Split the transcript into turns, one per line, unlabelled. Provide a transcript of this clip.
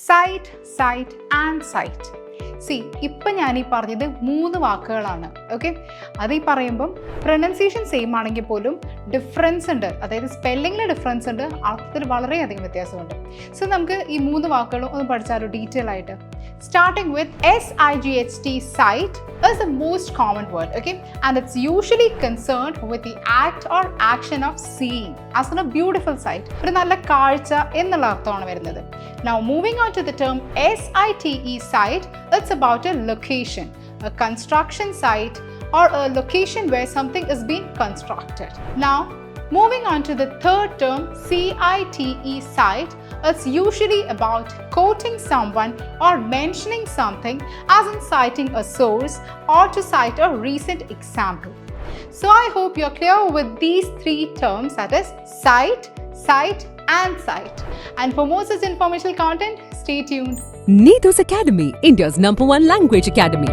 cite, cite and cite. ഇപ്പം ഞാൻ ഈ പറഞ്ഞത് 3 വാക്കുകളാണ്. ഓക്കെ, അത് ഈ പറയുമ്പം പ്രൊനൗൺസിയേഷൻ സെയിം ആണെങ്കിൽ പോലും ഡിഫറൻസ് ഉണ്ട്, അതായത് സ്പെല്ലിങ്ങിൽ ഡിഫറൻസ് ഉണ്ട്, അർത്ഥത്തിൽ വളരെയധികം വ്യത്യാസമുണ്ട്. നമുക്ക് ഈ 3 വാക്കുകളും ഒന്ന് പഠിച്ചാലോ ഡീറ്റെയിൽ ആയിട്ട്. Starting with SIGHT, cite is the most common word, okay, and it's usually concerned with the act or action of seeing, as in a beautiful sight. ഒരു നല്ല കാഴ്ച എന്നുള്ള അർത്ഥമാണ് വരുന്നത്. Now moving on to the term SITE, site, it's about a location, a construction site or a location where something is being constructed. Now moving on to the third term, CITE, cite, it's usually about quoting someone or mentioning something, as in citing a source or to cite a recent example. So I hope you're clear with these 3 terms, that is cite, cite and cite. And for more such informational content, stay tuned.
Neethus Academy, India's #1 language academy.